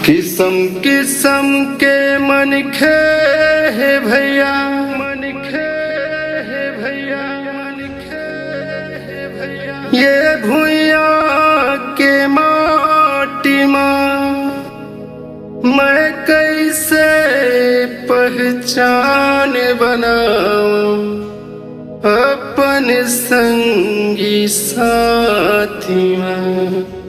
किस्म किस्म के मनखे है भैया, मनखे है भैया, मनखे है भैया। ये भुइया के माटी माँ मैं कैसे पहचान बनाऊं अपन संगी साथी माँ।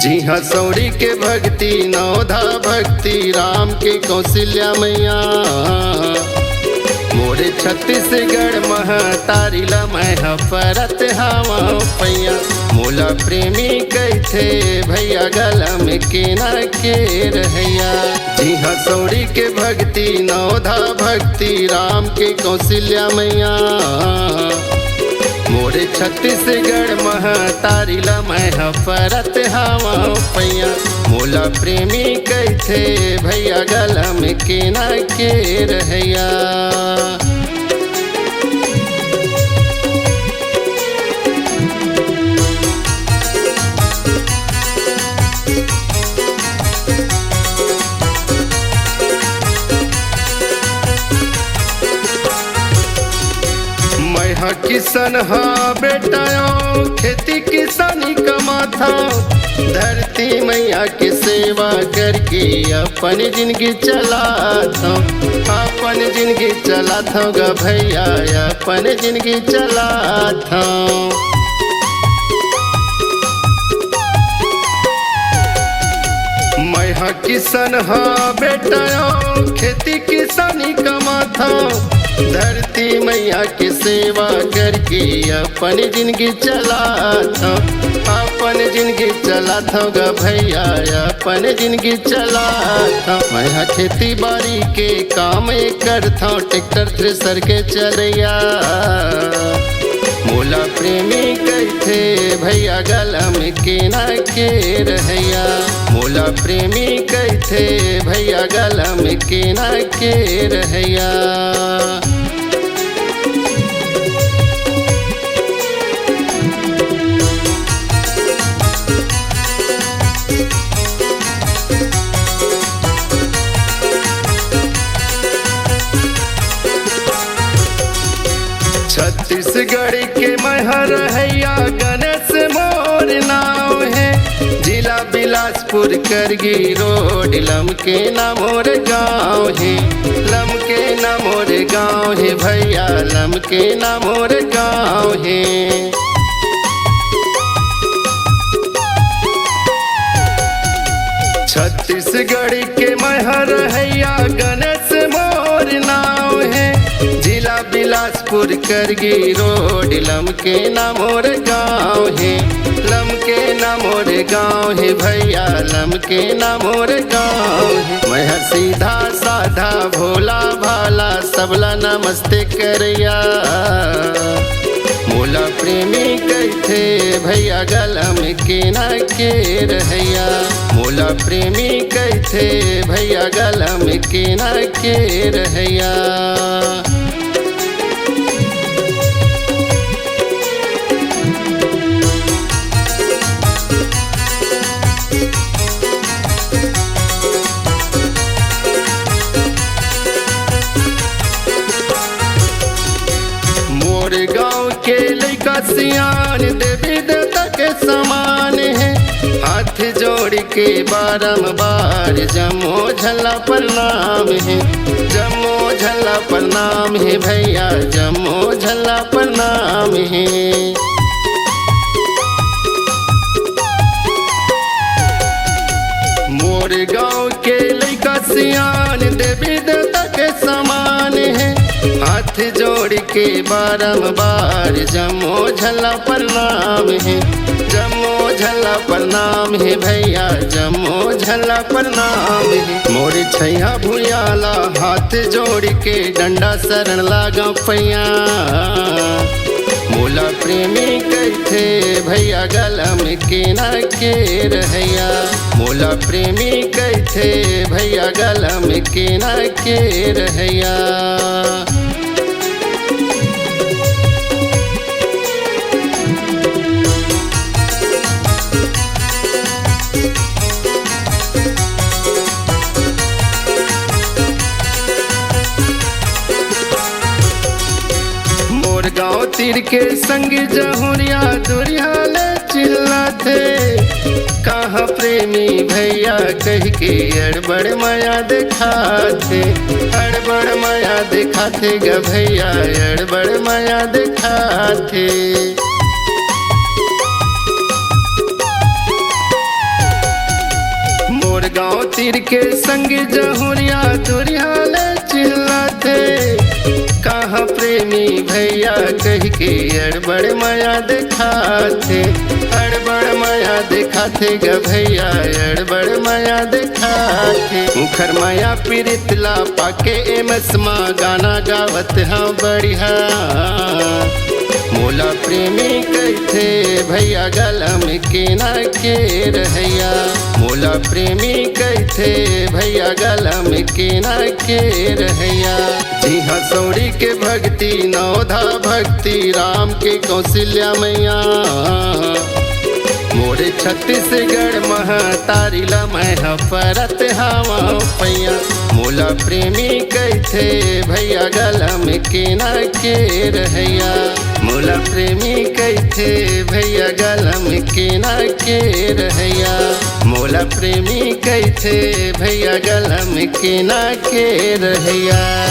जी हाँ, सौरी के भक्ति नौधा भक्ति राम के कौशल्या मैया। मोरे छत्तीसगढ़ महतारी ला मैं परत हवा पैया। मोला प्रेमी कहथे भैया गलम के ना के रहैया। जी हाँ, सौरी के भक्ति नौधा भक्ति राम के कौशल्या मैया। मोरे छत्तीसगढ़ महतारी ला मैं परत हवा पैया। मोला प्रेमी कहथे भैया गलम के ना के रहैया। किसान हा बेटाओ खेती किसानी कमाता। धरती मैया की सेवा करके अपन जिंदगी चलाता। अपन जिंदगी चलाता गा भैया, अपन जिंदगी चलाता। मैं हा किसान हा बेटाओ खेती किसानी कमाता। धरती मैया की सेवा करके अपन जिंदगी चलाता। अपन जिंदगी चलाता गा भैया, अपन जिंदगी चलाता। मैं खेती बाड़ी के काम करता, ट्रैक्टर थ्रेसर के चलैया। मोला प्रेमी कहथे भैया गलम के ना के रहैया। मोला प्रेमी कहथे भैया गलम के ना के रहैया। छत्तीसगढ़ के महर हैया गणेश मोर नाव है। जिला बिलासपुर करगी रोड लमके ना मोर गाँव है। लमके ना मोर गाँव है भैया, लमके ना मोर गाँव है। छत्तीसगढ़ के महर हैया गणेश मोर नाव है। जिला बिलासपुर करगी रोड लमके ना मोर गाँव है। लमके ना मोर गाँव है भैया, लमके ना मोर गाँव है। मैं सीधा साधा भोला भाला सबला नमस्ते करैया। मोला प्रेमी कहथे भैया गलम के ना के रहैया। मोला प्रेमी कहथे भैया गलम के ना के रहैया। मोरे गाँव के लइका सियान देवी देवता के समान है। हाथ जोड़ के बारंबार जमो झला प्रणाम है। जमो झला प्रणाम है भैया, जमो झला प्रणाम है। मोरे गाँव के लइका सियान देवी देवता के समान है। हाथ जोड़ जोड़ के बारंबार जमो झल्ला प्रणाम है, जमो झल्ला प्रणाम है भैया, जमो झल्ला प्रणाम है। मोर छैया भुयाला हाथ जोड़ के डंडा शरण लागा पैया, मोला प्रेमी कहते भैया गलम के ना के रहैया, मोला प्रेमी कहते भैया गलम के ना के रहैया। गाँव तीर के संग जहुरिया दुरियाल चिल्लाते, कहाँ प्रेमी भैया कह के अड़बड़ माया दिखाते, अड़बड़ माया दिखाते ग भैया, अड़बड़ माया दिखाते। मोर गाँव तीर के संग जहुरिया दुरियाल चिल्लाते, कहाँ प्रेमी भैया कह के अड़बड़ माया दिखाते, अड़बड़ माया दिखाते ग भैया, अड़बड़ माया दिखाते। मुखर माया पीरितला पाके एमसमा गाना गावत हाँ बढ़िया, मोला प्रेमी कहते भैया गलम के ना के रहैया, मोला प्रेमी कहते भैया गलम के ना के रहैया। जी हाँ सौरी के भक्ति नवधा भक्ति राम के कौशल्या मैया, मोरे छत्तीसगढ़ महतारी ला मैं परत हवा पैया, मोला प्रेमी कहते भैया गलम के ना के रहैया, मोला प्रेमी कहते भैया गलम के ना के रहैया, मोला प्रेमी कहते भैया गलम के ना के रहैया।